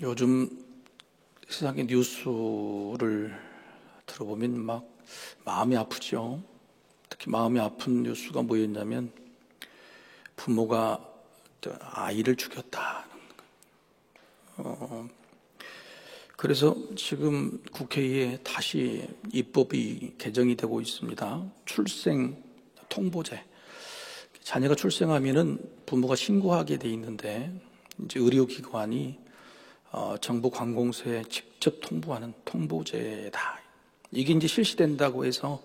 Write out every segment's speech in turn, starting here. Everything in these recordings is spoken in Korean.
요즘 세상의 뉴스를 들어보면 막 마음이 아프죠. 특히 마음이 아픈 뉴스가 뭐였냐면 부모가 아이를 죽였다. 그래서 지금 국회에 다시 입법이 개정이 되고 있습니다. 출생 통보제. 자녀가 출생하면은 부모가 신고하게 돼 있는데 이제 의료기관이 정부 관공서에 직접 통보하는 통보제다. 이게 이제 실시된다고 해서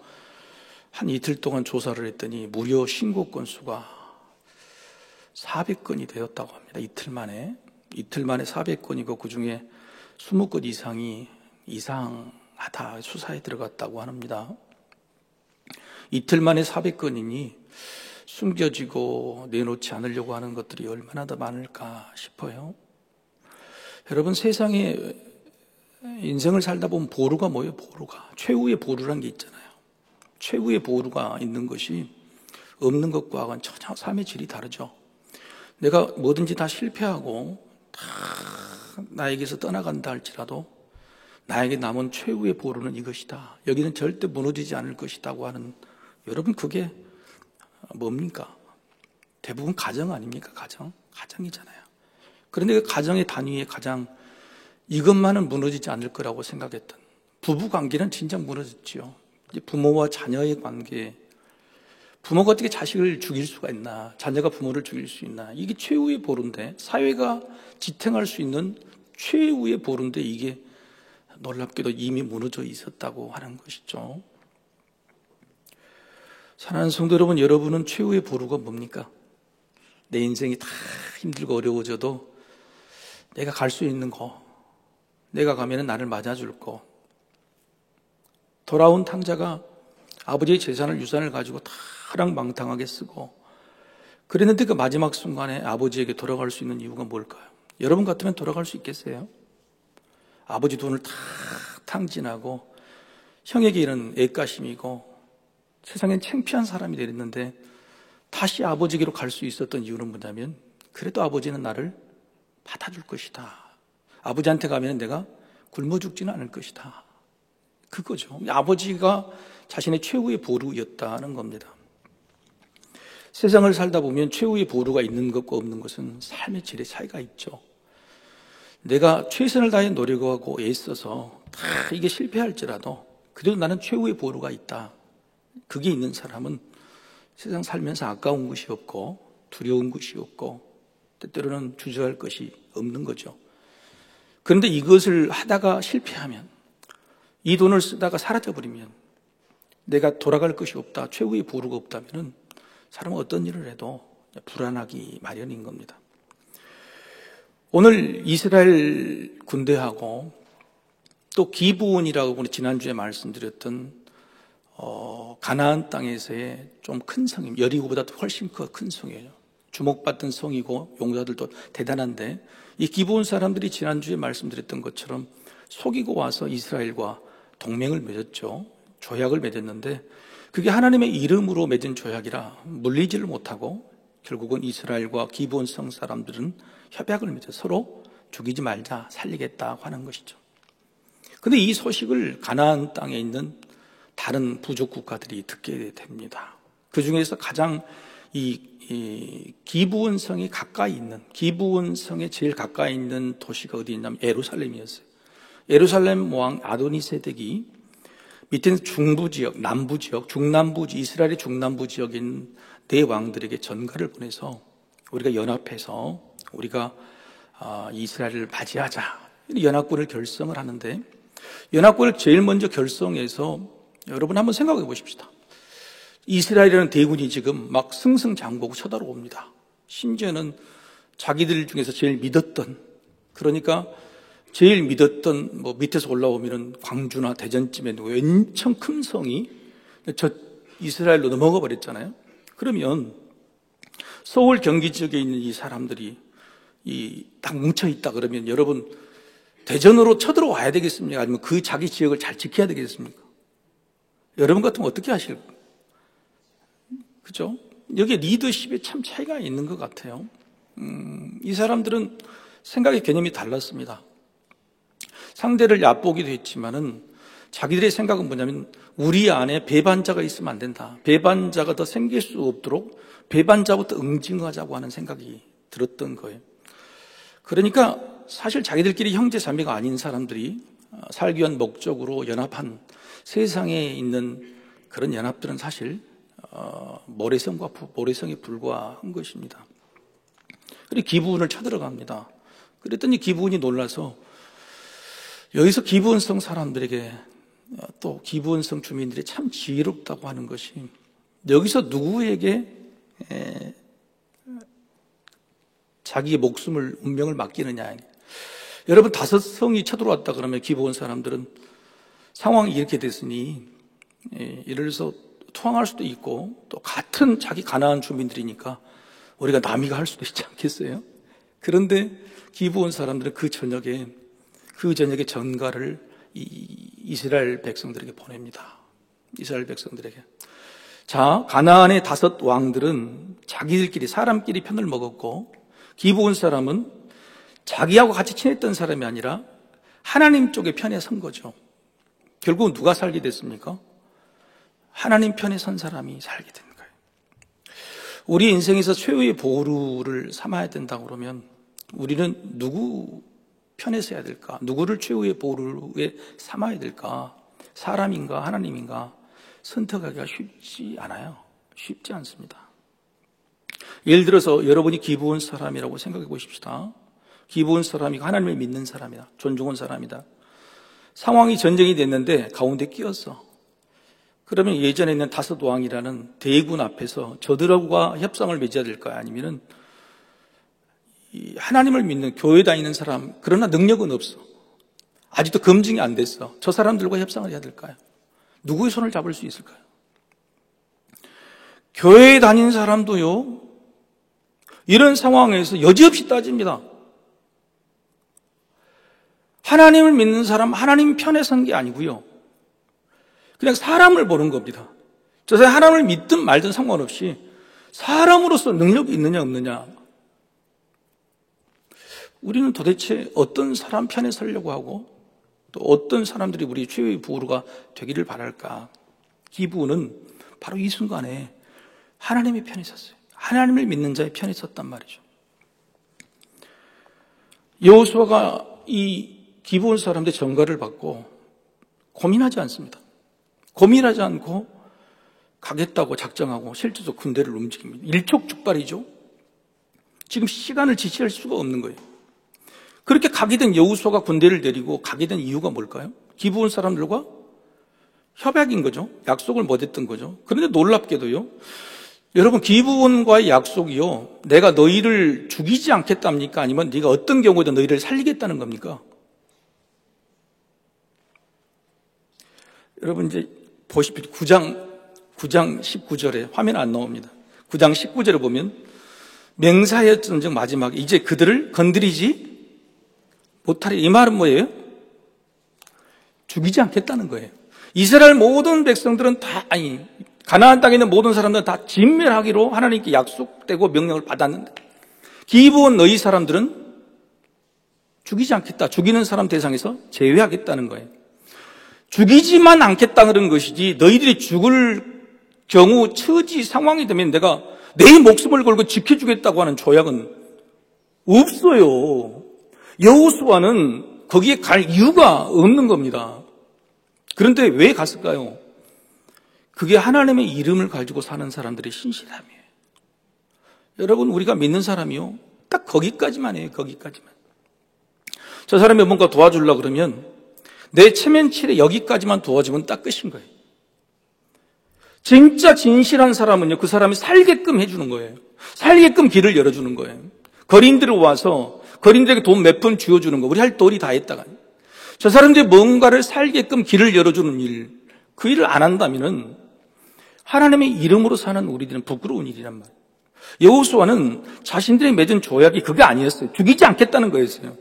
한 이틀 동안 조사를 했더니 무려 신고 건수가 400건이 되었다고 합니다. 이틀 만에 400건이고 그중에 20건 이상이 이상하다 수사에 들어갔다고 합니다. 이틀 만에 400건이니 숨겨지고 내놓지 않으려고 하는 것들이 얼마나 더 많을까 싶어요. 여러분, 세상에 인생을 살다 보면 보루가 뭐예요? 보루가 최후의 보루란 게 있잖아요. 최후의 보루가 있는 것이 없는 것과는 전혀 삶의 질이 다르죠. 내가 뭐든지 다 실패하고 다 나에게서 떠나간다 할지라도 나에게 남은 최후의 보루는 이것이다. 여기는 절대 무너지지 않을 것이라고 하는, 여러분, 그게 뭡니까? 대부분 가정 아닙니까? 가정이잖아요. 그런데 그 가정의 단위에 가장 이것만은 무너지지 않을 거라고 생각했던 부부 관계는 진짜 무너졌지요. 부모와 자녀의 관계, 부모가 어떻게 자식을 죽일 수가 있나, 자녀가 부모를 죽일 수 있나, 이게 최후의 보루인데, 사회가 지탱할 수 있는 최후의 보루인데 이게 놀랍게도 이미 무너져 있었다고 하는 것이죠. 사랑하는 성도 여러분, 여러분은 최후의 보루가 뭡니까? 내 인생이 다 힘들고 어려워져도 내가 갈 수 있는 거, 내가 가면 나를 맞아줄 거, 돌아온 탕자가 아버지의 재산을, 유산을 가지고 다 하랑방탕하게 쓰고 그랬는데 그 마지막 순간에 아버지에게 돌아갈 수 있는 이유가 뭘까요? 여러분 같으면 돌아갈 수 있겠어요? 아버지 돈을 다 탕진하고 형에게는 애가심이고 세상엔 창피한 사람이 되었는데 다시 아버지에게로 갈 수 있었던 이유는 뭐냐면, 그래도 아버지는 나를 받아줄 것이다. 아버지한테 가면 내가 굶어 죽지는 않을 것이다. 그거죠. 아버지가 자신의 최후의 보루였다는 겁니다. 세상을 살다 보면 최후의 보루가 있는 것과 없는 것은 삶의 질의 차이가 있죠. 내가 최선을 다해 노력하고 애써서 다 이게 실패할지라도 그래도 나는 최후의 보루가 있다. 그게 있는 사람은 세상 살면서 아까운 것이 없고 두려운 것이 없고 때때로는 주저할 것이 없는 거죠. 그런데 이것을 하다가 실패하면, 이 돈을 쓰다가 사라져버리면, 내가 돌아갈 것이 없다, 최후의 보루가 없다면 사람은 어떤 일을 해도 불안하기 마련인 겁니다. 오늘 이스라엘 군대하고 또 기브온이라고 우리 지난주에 말씀드렸던 가나안 땅에서의 좀 큰 성입니다. 여리고보다 훨씬 큰 성이에요. 주목받던 성이고 용사들도 대단한데, 이 기브온 사람들이 지난주에 말씀드렸던 것처럼 속이고 와서 이스라엘과 동맹을 맺었죠. 조약을 맺었는데 그게 하나님의 이름으로 맺은 조약이라 물리지를 못하고 결국은 이스라엘과 기브온 성 사람들은 협약을 맺어 서로 죽이지 말자, 살리겠다고 하는 것이죠. 그런데 이 소식을 가나안 땅에 있는 다른 부족 국가들이 듣게 됩니다. 그 중에서 가장 이 기브온 성이 가까이 있는, 기브온 성에 제일 가까이 있는 도시가 어디 있냐면 예루살렘이었어요. 예루살렘 왕 아도니세덱이 밑에는 중부 지역, 남부 지역, 중남부, 이스라엘의 중남부 지역에 있는 네 왕들에게 전가를 보내서 우리가 연합해서 우리가 이스라엘을 맞이하자, 연합군을 결성을 하는데, 연합군을 제일 먼저 결성해서 여러분 한번 생각해 보십시다. 이스라엘이라는 대군이 지금 막 승승장구하고 쳐들어옵니다. 심지어는 자기들 중에서 제일 믿었던, 그러니까 제일 믿었던 밑에서 올라오면은 광주나 대전쯤에 엄청 큰 성이 저 이스라엘로 넘어가 버렸잖아요. 그러면 서울 경기 지역에 있는 이 사람들이 딱 뭉쳐 있다 그러면 여러분 대전으로 쳐들어와야 되겠습니까? 아니면 그 자기 지역을 잘 지켜야 되겠습니까? 여러분 같으면 어떻게 하실까요? 그죠? 여기에 리더십에 참 차이가 있는 것 같아요. 이 사람들은 생각의 개념이 달랐습니다. 상대를 얕보기도 했지만은 자기들의 생각은 뭐냐면 우리 안에 배반자가 있으면 안 된다. 배반자가 더 생길 수 없도록 배반자부터 응징하자고 하는 생각이 들었던 거예요. 그러니까 사실 자기들끼리 형제 자매가 아닌 사람들이 살기 위한 목적으로 연합한 세상에 있는 그런 연합들은 사실 모래성에 불과한 것입니다. 그리고 기부원을 쳐들어갑니다. 그랬더니 기부원이 놀라서 여기서 기부원성 사람들에게 또 기부원성 주민들이 참 지혜롭다고 하는 것이 여기서 누구에게 자기의 목숨을 운명을 맡기느냐. 여러분 5성이 쳐들어왔다 그러면 기부원 사람들은 상황이 이렇게 됐으니 예를 들어서 투항할 수도 있고 또 같은 자기 가나안 주민들이니까 우리가 남이가 할 수도 있지 않겠어요? 그런데 기부원 사람들은 그 저녁에 전가를 이스라엘 백성들에게 보냅니다. 이스라엘 백성들에게. 자, 가나안의 5 왕들은 자기들끼리 사람끼리 편을 먹었고 기부온 사람은 자기하고 같이 친했던 사람이 아니라 하나님 쪽의 편에 선 거죠. 결국은 누가 살게 됐습니까? 하나님 편에 선 사람이 살게 된 거예요. 우리 인생에서 최후의 보루를 삼아야 된다고 그러면 우리는 누구 편에 서야 될까? 누구를 최후의 보루에 삼아야 될까? 사람인가 하나님인가? 선택하기가 쉽지 않아요. 쉽지 않습니다. 예를 들어서 여러분이 기부온 사람이라고 생각해 보십시다. 기부온 사람이 하나님을 믿는 사람이다. 존중한 사람이다. 상황이 전쟁이 됐는데 가운데 끼었어. 그러면 예전에 있는 5 왕이라는 대군 앞에서 저들하고가 협상을 맺어야 될까요? 아니면은 하나님을 믿는 교회 다니는 사람, 그러나 능력은 없어. 아직도 검증이 안 됐어. 저 사람들과 협상을 해야 될까요? 누구의 손을 잡을 수 있을까요? 교회에 다니는 사람도요, 이런 상황에서 여지없이 따집니다. 하나님을 믿는 사람, 하나님 편에 선 게 아니고요. 그냥 사람을 보는 겁니다. 저 사람이 하나님을 믿든 말든 상관없이 사람으로서 능력이 있느냐 없느냐. 우리는 도대체 어떤 사람 편에 서려고 하고 또 어떤 사람들이 우리 최후의 보루가 되기를 바랄까. 기부는 바로 이 순간에 하나님의 편에 섰어요. 하나님을 믿는 자의 편에 섰단 말이죠. 여호수아가 이 기부온 사람들의 전가를 받고 고민하지 않습니다. 고민하지 않고 가겠다고 작정하고 실제로 군대를 움직입니다. 일촉즉발이죠. 지금 시간을 지체할 수가 없는 거예요. 그렇게 가게 된 여호수아가 군대를 데리고 가게 된 이유가 뭘까요? 기부온 사람들과 협약인 거죠. 약속을 못했던 거죠. 그런데 놀랍게도요, 여러분 기부온과의 약속이요, 내가 너희를 죽이지 않겠답니까? 아니면 네가 어떤 경우에도 너희를 살리겠다는 겁니까? 여러분 이제 보십시오. 9장 19절에 화면 안 나옵니다. 9장 19절에 보면 맹사의 전쟁 마지막에 이제 그들을 건드리지 못하리. 이 말은 뭐예요? 죽이지 않겠다는 거예요. 이스라엘 모든 백성들은 다, 가나안 땅에 있는 모든 사람들은 다 진멸하기로 하나님께 약속되고 명령을 받았는데 기브온 너희 사람들은 죽이지 않겠다. 죽이는 사람 대상에서 제외하겠다는 거예요. 죽이지만 않겠다는 것이지 너희들이 죽을 경우 처지 상황이 되면 내가 내 목숨을 걸고 지켜주겠다고 하는 조약은 없어요. 여호수아는 거기에 갈 이유가 없는 겁니다. 그런데 왜 갔을까요? 그게 하나님의 이름을 가지고 사는 사람들의 신실함이에요. 여러분, 우리가 믿는 사람이요, 딱 거기까지만 해요. 거기까지만. 저 사람이 뭔가 도와주려고 그러면 내 체면치레 여기까지만 도와주면 딱 끝인 거예요. 진짜 진실한 사람은요, 그 사람이 살게끔 해주는 거예요. 살게끔 길을 열어주는 거예요. 거린들이 와서 거린들에게 돈 몇 푼 쥐어주는 거, 우리 할 도리 다 했다가 저 사람들이 뭔가를 살게끔 길을 열어주는 일, 그 일을 안 한다면은 하나님의 이름으로 사는 우리들은 부끄러운 일이란 말이에요. 여호수아는 자신들이 맺은 조약이 그게 아니었어요. 죽이지 않겠다는 거였어요.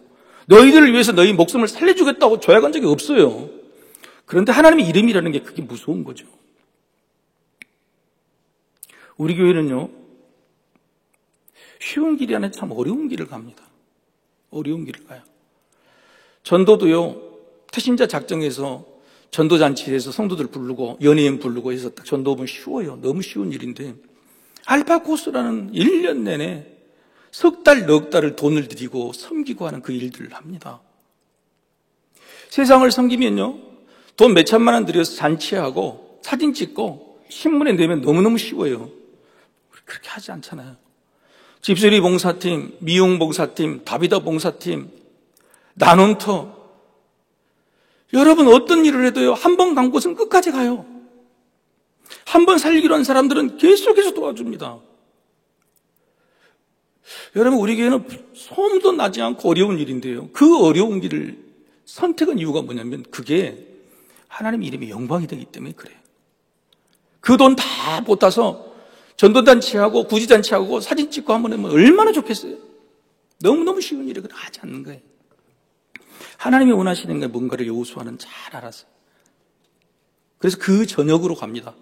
너희들을 위해서 너희 목숨을 살려주겠다고 조약한 적이 없어요. 그런데 하나님의 이름이라는 게 그게 무서운 거죠. 우리 교회는요, 쉬운 길이 아니라 참 어려운 길을 갑니다. 어려운 길을 가요. 전도도요, 태신자 작정해서 전도잔치에서 성도들 부르고 연예인 부르고 해서 딱 전도하면 쉬워요. 너무 쉬운 일인데 알파 코스라는 1년 내내 석 달, 넉 달을 돈을 들이고 섬기고 하는 그 일들을 합니다. 세상을 섬기면요, 돈 몇 천만 원 들여서 잔치하고 사진 찍고 신문에 내면 너무너무 쉬워요. 그렇게 하지 않잖아요. 집수리 봉사팀, 미용 봉사팀, 다비다 봉사팀, 나눔터. 여러분 어떤 일을 해도요, 한 번 간 곳은 끝까지 가요. 한 번 살기로 한 사람들은 계속해서 도와줍니다. 여러분 우리 교회는 소음도 나지 않고 어려운 일인데요, 그 어려운 길을 선택한 이유가 뭐냐면 그게 하나님 이름의 영광이 되기 때문에 그래요. 그 돈 다 쏟아서 전도단체하고 구지단체하고 사진 찍고 한번 하면 얼마나 좋겠어요. 너무너무 쉬운 일을 하지 않는 거예요. 하나님이 원하시는 게 뭔가를 여호수아는 잘 알았어요. 그래서 그 전역으로 갑니다.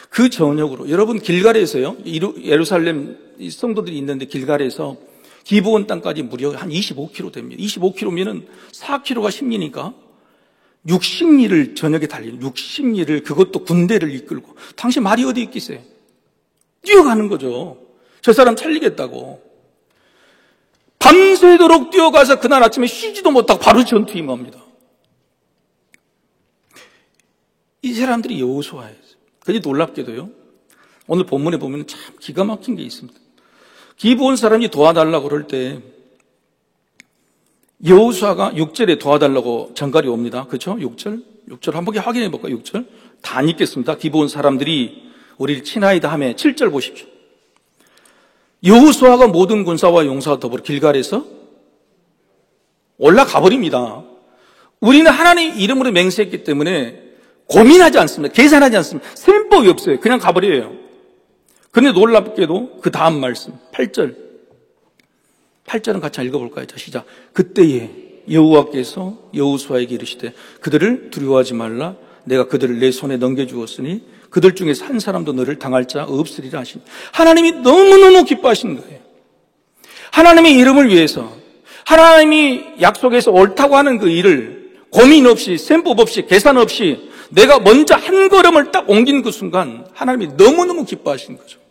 그 전역으로. 여러분 길갈에서요, 예루살렘 성도들이 있는데 길갈에서 기브온 땅까지 무려 한 25km 됩니다. 25km면은 4km가 심리니까 60리를 저녁에 달리는 60리를, 그것도 군대를 이끌고. 당신 말이 어디 있겠어요? 뛰어가는 거죠. 저 사람 살리겠다고. 밤새도록 뛰어가서 그날 아침에 쉬지도 못하고 바로 전투에 임합니다. 이 사람들이 여호수아예요. 그런데 놀랍게도요, 오늘 본문에 보면 참 기가 막힌 게 있습니다. 기브온 사람이 도와달라고 그럴 때 여호수아가 6절에 도와달라고 전갈이 옵니다. 그렇죠? 6절 한번 확인해 볼까요? 6절 다 안 읽겠습니다. 기브온 사람들이 우리를 친하이다 하며 7절 보십시오. 여호수아가 모든 군사와 용사와 더불어 길갈에서 올라가 버립니다. 우리는 하나님 이름으로 맹세했기 때문에 고민하지 않습니다. 계산하지 않습니다. 셈법이 없어요. 그냥 가버려요. 그런데 놀랍게도 그 다음 말씀 8절은 같이 읽어볼까요? 자, 시작. 그때에 여호와께서 여호수아에게 이르시되 그들을 두려워하지 말라. 내가 그들을 내 손에 넘겨주었으니 그들 중에서 한 사람도 너를 당할 자 없으리라 하시니, 하나님이 너무너무 기뻐하시는 거예요. 하나님의 이름을 위해서 하나님이 약속해서 옳다고 하는 그 일을 고민 없이 셈법 없이 계산 없이 내가 먼저 한 걸음을 딱 옮긴 그 순간 하나님이 너무너무 기뻐하시는 거죠.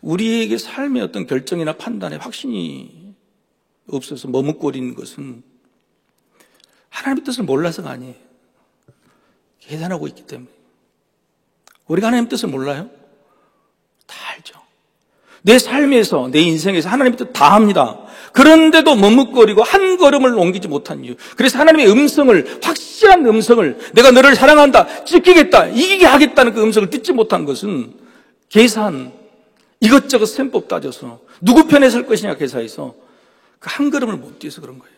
우리에게 삶의 어떤 결정이나 판단에 확신이 없어서 머뭇거리는 것은 하나님의 뜻을 몰라서가 아니에요. 계산하고 있기 때문에. 우리가 하나님의 뜻을 몰라요? 다 알죠. 내 삶에서, 내 인생에서 하나님의 뜻 다 합니다. 그런데도 머뭇거리고 한 걸음을 옮기지 못한 이유. 그래서 하나님의 음성을, 확실한 음성을, 내가 너를 사랑한다, 지키겠다, 이기게 하겠다는 그 음성을 듣지 못한 것은 계산, 이것저것 셈법 따져서 누구 편에 설 것이냐 계산해서 그 한 걸음을 못 뛰어서 그런 거예요.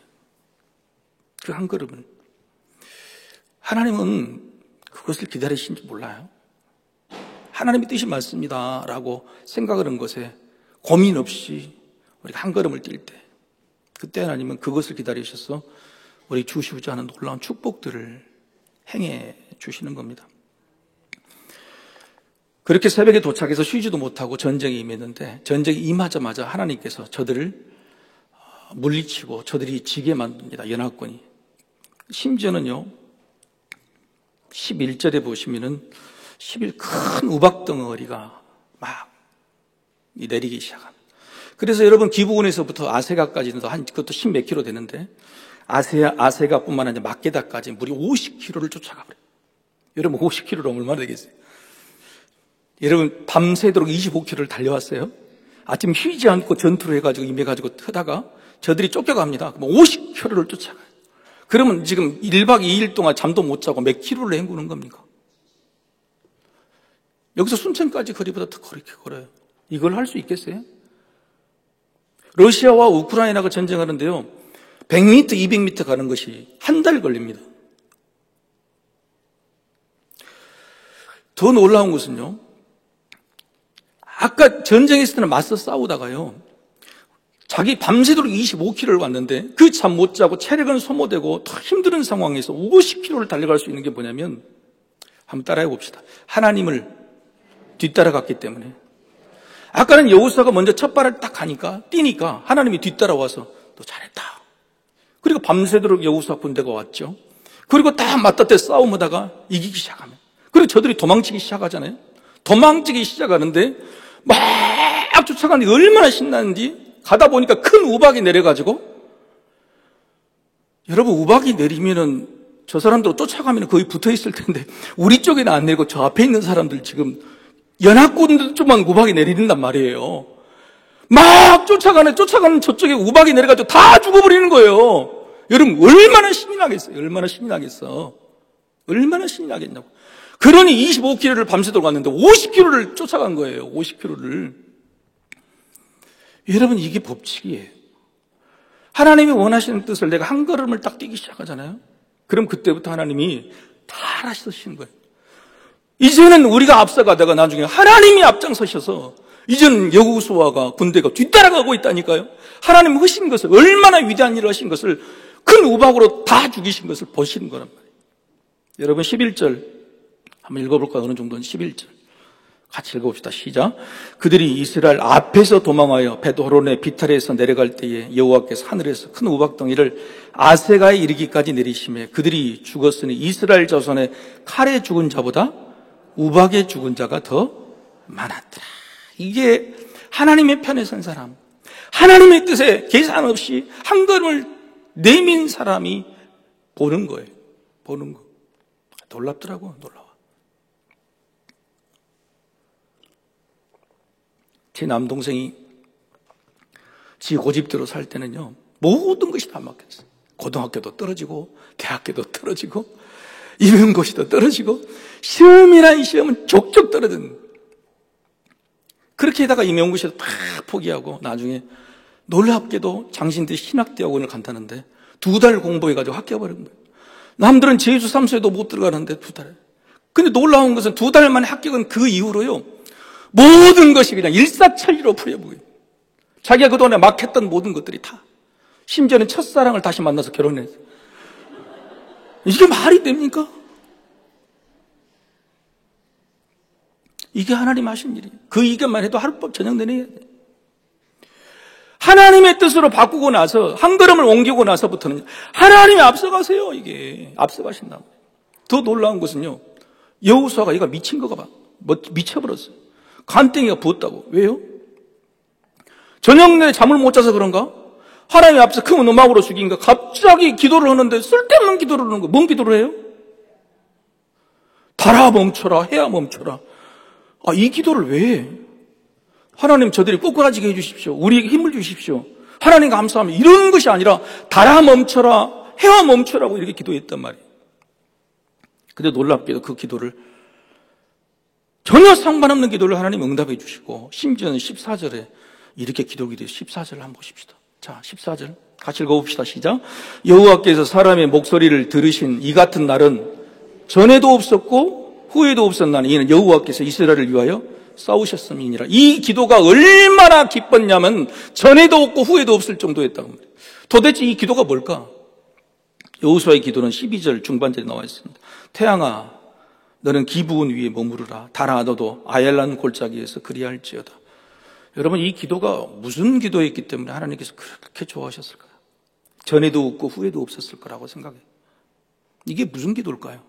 그 한 걸음을. 하나님은 그것을 기다리시는지 몰라요. 하나님의 뜻이 맞습니다 라고 생각을 한 것에 고민 없이 우리가 한 걸음을 뛸 때, 그때 하나님은 그것을 기다리셔서 우리 주시고자 하는 놀라운 축복들을 행해 주시는 겁니다. 그렇게 새벽에 도착해서 쉬지도 못하고 전쟁에 임했는데, 전쟁에 임하자마자 하나님께서 저들을 물리치고 저들이 지게 만듭니다. 연합군이. 심지어는요, 11절에 보시면은 11 큰 우박 덩어리가 막 내리기 시작합니다. 그래서 여러분 기브온에서부터 아세가까지는 그것도 10몇 킬로 되는데, 아세가뿐만 아니라 막게다까지 무려 50킬로를 쫓아가 버려요. 여러분 50킬로로 얼마나 되겠어요? 여러분 밤새도록 25킬로를 달려왔어요. 아침 쉬지 않고 전투를 해가지고 임해가지고 하다가 저들이 쫓겨갑니다. 50킬로를 쫓아가요. 그러면 지금 1박 2일 동안 잠도 못 자고 몇 킬로를 헹구는 겁니까? 여기서 순천까지 거리보다 더 그렇게 걸어요. 이걸 할 수 있겠어요? 러시아와 우크라이나가 전쟁하는데요, 100m, 200m 가는 것이 한 달 걸립니다. 더 놀라운 것은요, 아까 전쟁했을 때는 맞서 싸우다가요, 자기 밤새도록 25km를 왔는데 그 잠 못 자고 체력은 소모되고 더 힘든 상황에서 50km를 달려갈 수 있는 게 뭐냐면, 한번 따라해 봅시다. 하나님을 뒤따라갔기 때문에. 아까는 여호수아가 먼저 첫 발을 딱 가니까, 뛰니까 하나님이 뒤따라와서 너 잘했다, 밤새도록 여호수아 군대가 왔죠. 그리고 딱 맞닿대 싸움하다가 이기기 시작하면, 그리고 저들이 도망치기 시작하잖아요. 도망치기 시작하는데 막 쫓아가는데 얼마나 신나는지, 가다 보니까 큰 우박이 내려가지고, 여러분 우박이 내리면은 저 사람들 쫓아가면 거의 붙어 있을 텐데 우리 쪽에는 안 내리고 저 앞에 있는 사람들 지금 연합군들 쪽만 우박이 내린단 말이에요. 막 쫓아가는 저쪽에 우박이 내려가지고 다 죽어버리는 거예요. 여러분 얼마나 신이 나겠어요? 얼마나 신이 나겠어? 얼마나 신이 나겠냐고. 그러니 25km를 밤새도록 갔는데 50km를 쫓아간 거예요. 50km를. 여러분 이게 법칙이에요. 하나님이 원하시는 뜻을 내가 한 걸음을 딱 뛰기 시작하잖아요. 그럼 그때부터 하나님이 다 하시는 거예요. 이제는 우리가 앞서가다가 나중에 하나님이 앞장서셔서 이제는 여호수아가 군대가 뒤따라가고 있다니까요. 하나님 하신 것을, 얼마나 위대한 일을 하신 것을 큰 우박으로 다 죽이신 것을 보시는 거란 말이에요. 여러분 11절 한번 읽어볼까요? 어느 정도는 11절 같이 읽어봅시다. 시작. 그들이 이스라엘 앞에서 도망하여 벳호론의 비탈에서 내려갈 때에 여호와께서 하늘에서 큰 우박덩이를 아세가에 이르기까지 내리시매 그들이 죽었으니 이스라엘 자손의 칼에 죽은 자보다 우박에 죽은 자가 더 많았더라. 이게 하나님의 편에 선 사람, 하나님의 뜻에 계산 없이 한 걸음을 내민 사람이 보는 거예요. 보는 거. 놀랍더라고. 놀라워. 제 남동생이 지 고집대로 살 때는요, 모든 것이 다 막혔어요. 고등학교도 떨어지고 대학교도 떨어지고 임용고시도 떨어지고 시험이란 시험은 족족 떨어진. 그렇게 하다가 임용고시도 다 포기하고 나중에 놀랍게도 장신대 신학대학원을 간다는데 2달 공부해가지고 합격해버린 거예요. 남들은 제주 3수에도 못 들어가는데 2달에. 근데 놀라운 것은 2달 만에 합격은 그 이후로요, 모든 것이 그냥 일사천리로 풀려보여요. 자기가 그동안에 막 했던 모든 것들이 다. 심지어는 첫사랑을 다시 만나서 결혼했어요. 이게 말이 됩니까? 이게 하나님 하신 일이에요. 그 이것만 해도 하룻밤 저녁 내내 해야 돼요. 하나님의 뜻으로 바꾸고 나서 한 걸음을 옮기고 나서부터는 하나님이 앞서가세요. 이게 앞서가신다고. 더 놀라운 것은요, 여호수아가 얘가 미친 거가 봐. 미쳐버렸어요. 간땡이가 부었다고. 왜요? 저녁 내내 잠을 못 자서 그런가? 하나님 앞에서 큰 음악으로 죽인가? 갑자기 기도를 하는데 쓸데없는 기도를 하는 거예요. 뭔 기도를 해요? 달아 멈춰라, 해야 멈춰라. 아, 이 기도를 왜 해? 하나님 저들이 꼬꾸라지게 해주십시오. 우리에게 힘을 주십시오. 하나님 감사합니다. 이런 것이 아니라 달아 멈춰라, 해와 멈춰라고 이렇게 기도했단 말이에요. 근데 놀랍게도 그 기도를, 전혀 상관없는 기도를 하나님 응답해 주시고, 심지어는 14절에 이렇게 기도기도해요. 14절을 한번 보십시다. 자, 14절 같이 읽어봅시다. 시작. 여호와께서 사람의 목소리를 들으신 이 같은 날은 전에도 없었고 후에도 없었나니 이는 여호와께서 이스라엘을 위하여 싸우셨음이니라. 이 기도가 얼마나 기뻤냐면 전에도 없고 후에도 없을 정도였다고 말이에요. 도대체 이 기도가 뭘까? 여호수아의 기도는 12절 중반절에 나와 있습니다. 태양아, 너는 기브온 위에 머무르라. 달아, 너도 아얄란 골짜기에서 그리할지어다. 여러분, 이 기도가 무슨 기도였기 때문에 하나님께서 그렇게 좋아하셨을까요? 전에도 없고 후에도 없었을 거라고 생각해요. 이게 무슨 기도일까요?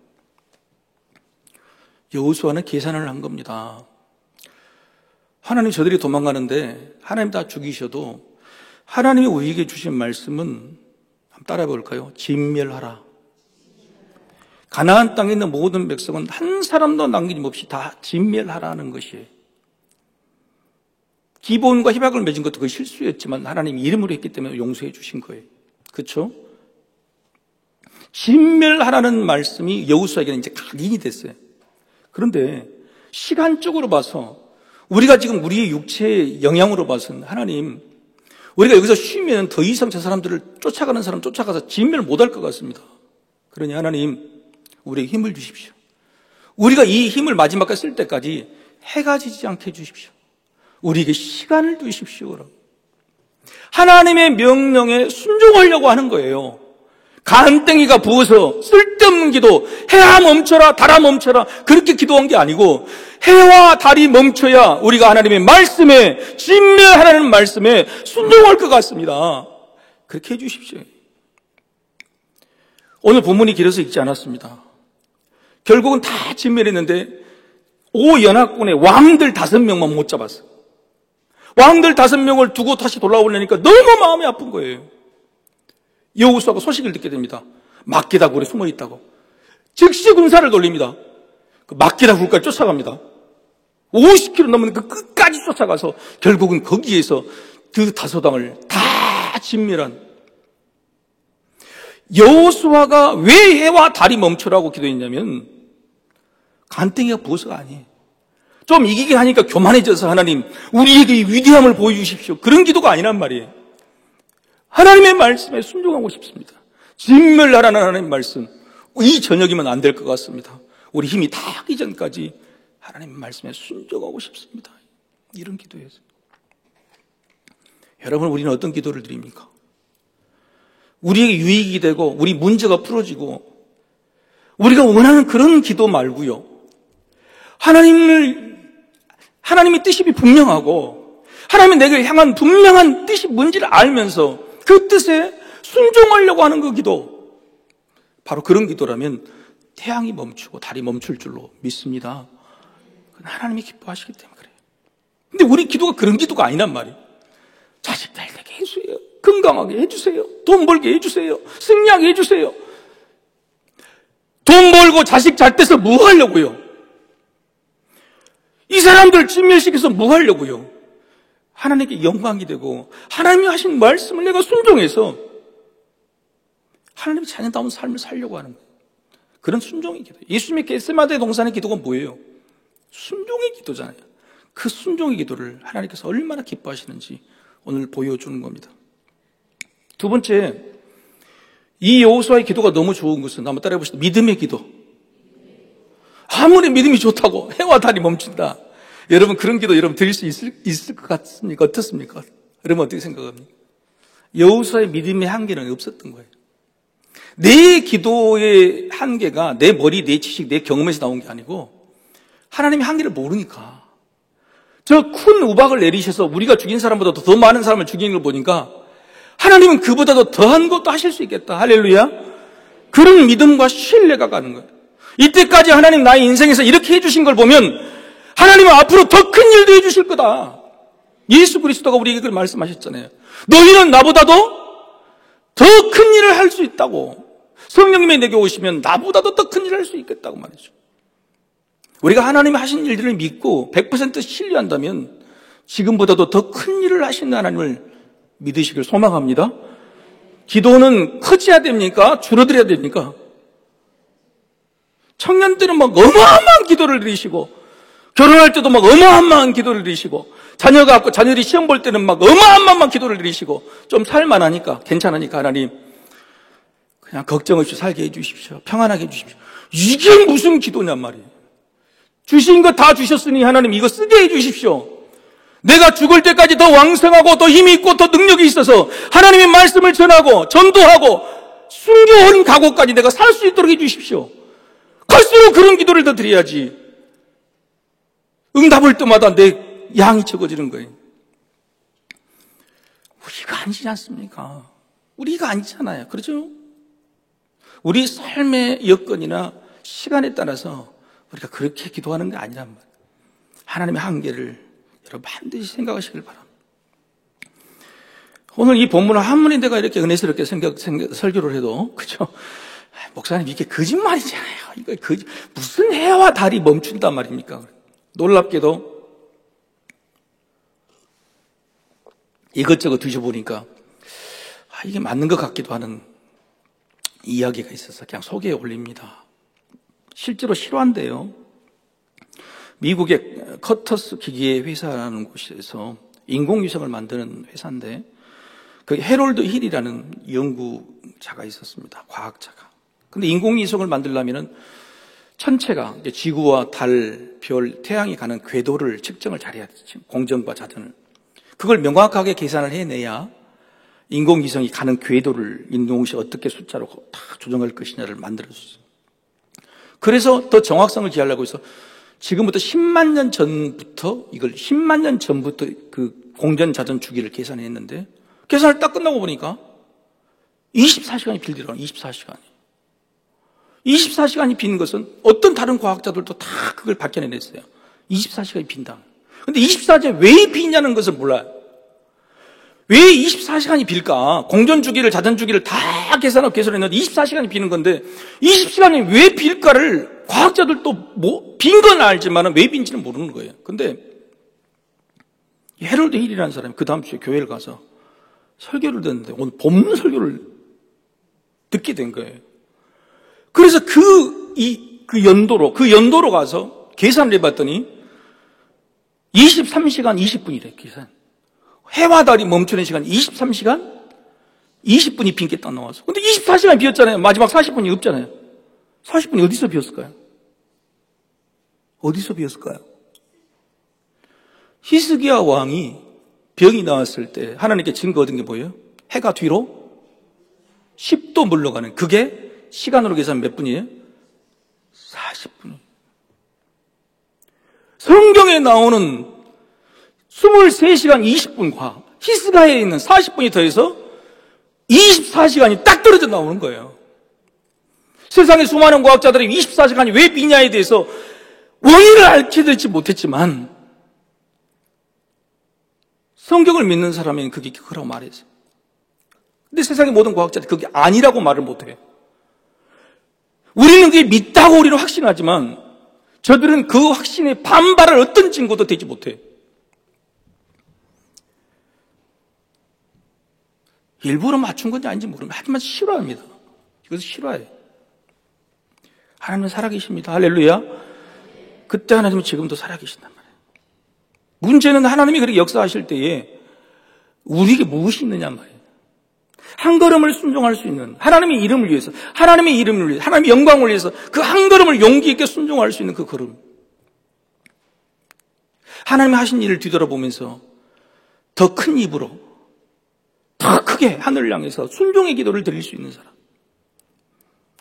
여호수아는 계산을 한 겁니다. 하나님 저들이 도망가는데 하나님 다 죽이셔도 하나님이 우리에게 주신 말씀은 한번 따라해 볼까요? 진멸하라. 가나안 땅에 있는 모든 백성은 한 사람도 남김없이 다 진멸하라는 것이에요. 기본과 희박을 맺은 것도 그 실수였지만 하나님 이름으로 했기 때문에 용서해 주신 거예요. 그렇죠? 진멸하라는 말씀이 여호수아에게는 이제 각인이 됐어요. 그런데 시간적으로 봐서 우리가 지금 우리의 육체의 영향으로 봐서는 하나님, 우리가 여기서 쉬면 더 이상 저 사람들을 쫓아가는 사람 쫓아가서 진멸 못할 것 같습니다. 그러니 하나님, 우리에게 힘을 주십시오. 우리가 이 힘을 마지막까지 쓸 때까지 해가 지지 않게 해주십시오. 우리에게 시간을 주십시오. 하나님의 명령에 순종하려고 하는 거예요. 간땡이가 부어서 쓸데없는 기도, 해와 멈춰라, 달아 멈춰라, 그렇게 기도한 게 아니고 해와 달이 멈춰야 우리가 하나님의 말씀에, 진멸하라는 말씀에 순종할 것 같습니다. 그렇게 해주십시오. 오늘 본문이 길어서 읽지 않았습니다. 결국은 다 진멸했는데 5연합군의 왕들 5명만 못 잡았어요. 왕들 5명을 두고 다시 돌아오려니까 너무 마음이 아픈 거예요. 여호수아가 소식을 듣게 됩니다. 막게다 굴에 숨어 있다고. 즉시 군사를 돌립니다. 그 막게다 굴까지 쫓아갑니다. 50km 넘는 그 끝까지 쫓아가서 결국은 거기에서 그 다소당을 다 진멸한. 여호수아가 왜 해와 달이 멈추라고 기도했냐면 간땡이가 부어서가 아니에요. 좀 이기게 하니까 교만해져서 하나님 우리에게 이 위대함을 보여주십시오. 그런 기도가 아니란 말이에요. 하나님의 말씀에 순종하고 싶습니다. 진멸하라는 하나님의 말씀, 이 저녁이면 안 될 것 같습니다. 우리 힘이 다 하기 전까지 하나님의 말씀에 순종하고 싶습니다. 이런 기도에서. 여러분, 우리는 어떤 기도를 드립니까? 우리에게 유익이 되고 우리 문제가 풀어지고 우리가 원하는 그런 기도 말고요. 하나님의 뜻이 분명하고 하나님이 내게 향한 분명한 뜻이 뭔지를 알면서 그 뜻에 순종하려고 하는 그 기도, 바로 그런 기도라면 태양이 멈추고 달이 멈출 줄로 믿습니다. 그건 하나님이 기뻐하시기 때문에 그래요. 근데 우리 기도가 그런 기도가 아니란 말이에요. 자식 잘 되게 해주세요. 건강하게 해주세요. 돈 벌게 해주세요. 승리하게 해주세요. 돈 벌고 자식 잘 돼서 뭐 하려고요? 이 사람들 진멸시켜서 뭐 하려고요? 하나님께 영광이 되고 하나님이 하신 말씀을 내가 순종해서 하나님의 자녀다운 삶을 살려고 하는 거예요. 그런 순종의 기도. 예수님의 겟세마네 동산의 기도가 뭐예요? 순종의 기도잖아요. 그 순종의 기도를 하나님께서 얼마나 기뻐하시는지 오늘 보여주는 겁니다. 두 번째, 이 여호수아의 기도가 너무 좋은 것은 한번 따라해 보시죠. 믿음의 기도. 아무리 믿음이 좋다고 해와 달이 멈춘다. 여러분 그런 기도 여러분 드릴 수 있을 것 같습니까? 어떻습니까? 여러분 어떻게 생각합니까? 여호수아의 믿음의 한계는 없었던 거예요. 내 기도의 한계가 내 머리, 내 지식, 내 경험에서 나온 게 아니고 하나님의 한계를 모르니까. 저 큰 우박을 내리셔서 우리가 죽인 사람보다 더 많은 사람을 죽이는 걸 보니까 하나님은 그보다도 더한 것도 하실 수 있겠다. 할렐루야. 그런 믿음과 신뢰가 가는 거예요. 이때까지 하나님 나의 인생에서 이렇게 해주신 걸 보면 하나님은 앞으로 더 큰 일도 해주실 거다. 예수 그리스도가 우리에게 그걸 말씀하셨잖아요. 너희는 나보다도 더 큰 일을 할 수 있다고. 성령님이 내게 오시면 나보다도 더 큰 일을 할 수 있겠다고 말이죠. 우리가 하나님이 하신 일들을 믿고 100% 신뢰한다면 지금보다도 더 큰 일을 하시는 하나님을 믿으시길 소망합니다. 기도는 커져야 됩니까? 줄어들어야 됩니까? 청년 때는 막 어마어마한 기도를 드리시고 결혼할 때도 막 어마어마한 기도를 드리시고 자녀가 갖고 자녀들이 시험 볼 때는 막 어마어마한 기도를 드리시고 좀 살만하니까 괜찮으니까 하나님 그냥 걱정 없이 살게 해주십시오. 평안하게 해주십시오. 이게 무슨 기도냔 말이에요. 주신 거 다 주셨으니 하나님 이거 쓰게 해주십시오. 내가 죽을 때까지 더 왕성하고 더 힘이 있고 더 능력이 있어서 하나님의 말씀을 전하고 전도하고 순교한 각오까지 내가 살 수 있도록 해주십시오. 갈수록 그런 기도를 더 드려야지. 응답할 때마다 내 양이 적어지는 거예요. 우리가 아니지 않습니까? 우리가 아니잖아요. 그렇죠? 우리 삶의 여건이나 시간에 따라서 우리가 그렇게 기도하는 게 아니란 말이에요. 하나님의 한계를 여러분 반드시 생각하시길 바랍니다. 오늘 이 본문을 한문에 내가 이렇게 은혜스럽게 설교를 해도, 그죠? 목사님, 이게 거짓말이잖아요. 이거 무슨 해와 달이 멈춘단 말입니까? 놀랍게도 이것저것 드셔보니까 이게 맞는 것 같기도 하는 이야기가 있어서 그냥 소개해 올립니다. 실제로 실화인데요. 미국의 커터스 기계 회사라는 곳에서 인공위성을 만드는 회사인데 그 해롤드 힐이라는 연구자가 있었습니다. 과학자가. 근데 인공위성을 만들려면은 천체가 지구와 달, 별, 태양이 가는 궤도를 측정을 잘해야 되죠. 공전과 자전을. 그걸 명확하게 계산을 해내야 인공위성이 가는 궤도를 인공위성 어떻게 숫자로 다 조정할 것이냐를 만들어줬어요. 그래서 더 정확성을 기하려고 해서 지금부터 10만 년 전부터 이걸 10만 년 전부터 그 공전 자전 주기를 계산했는데 계산을 딱 끝나고 보니까 24시간이 빌더라고요. 24시간이. 24시간이 비는 것은 어떤 다른 과학자들도 다 그걸 밝혀내냈어요. 24시간이 빈다. 근데 24시간이 왜 비냐는 것을 몰라요. 왜 24시간이 빌까? 공전주기를, 자전주기를 다 계산하고 계산했는데 24시간이 비는 건데 20시간이 왜 빌까를 과학자들도 빈 건 알지만 왜 빈지는 모르는 거예요. 근데 헤럴드 힐이라는 사람이 그 다음 주에 교회를 가서 설교를 듣는데 오늘 본문 설교를 듣게 된 거예요. 그래서 그 연도로 가서 계산을 해봤더니 23시간 20분이래, 계산. 해와 달이 멈추는 시간 23시간 20분이 빈 게 딱 나와서. 근데 24시간 비었잖아요. 마지막 40분이 없잖아요. 40분이 어디서 비었을까요? 어디서 비었을까요? 히스기야 왕이 병이 나왔을 때 하나님께 증거 얻은 게 뭐예요? 해가 뒤로 10도 물러가는, 그게 시간으로 계산하면 몇 분이에요? 40분. 성경에 나오는 23시간 20분과 히스기야에 있는 40분이 더해서 24시간이 딱 떨어져 나오는 거예요. 세상의 수많은 과학자들이 24시간이 왜 비냐에 대해서 원인을 알려드리지 못했지만 성경을 믿는 사람에는 그게 그라고 말했어요. 근데 세상의 모든 과학자들이 그게 아니라고 말을 못해요. 우리는 그게 믿다고 우리는 확신하지만 저들은 그 확신에 반발할 어떤 증거도 되지 못해요. 일부러 맞춘 건지 아닌지 모르면 하지만 싫어합니다. 이것을 싫어해요. 하나님은 살아계십니다. 할렐루야. 그때 하나님은 지금도 살아계신단 말이에요. 문제는 하나님이 그렇게 역사하실 때에 우리에게 무엇이 있느냐 말이에요. 한 걸음을 순종할 수 있는, 하나님의 이름을 위해서, 하나님의 이름을 위해서, 하나님의 영광을 위해서 그 한 걸음을 용기 있게 순종할 수 있는 그 걸음. 하나님이 하신 일을 뒤돌아보면서 더 큰 입으로, 더 크게 하늘을 향해서 순종의 기도를 드릴 수 있는 사람.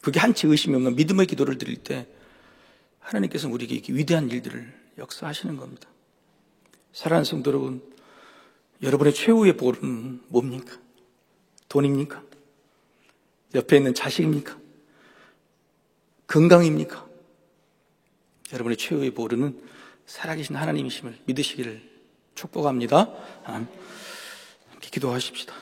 그게 한치 의심이 없는 믿음의 기도를 드릴 때 하나님께서는 우리에게 이렇게 위대한 일들을 역사하시는 겁니다. 사랑하는 성도 여러분, 여러분의 최후의 보루는 뭡니까? 돈입니까? 옆에 있는 자식입니까? 건강입니까? 여러분의 최후의 보루는 살아계신 하나님이심을 믿으시기를 축복합니다. 함께 기도하십시다.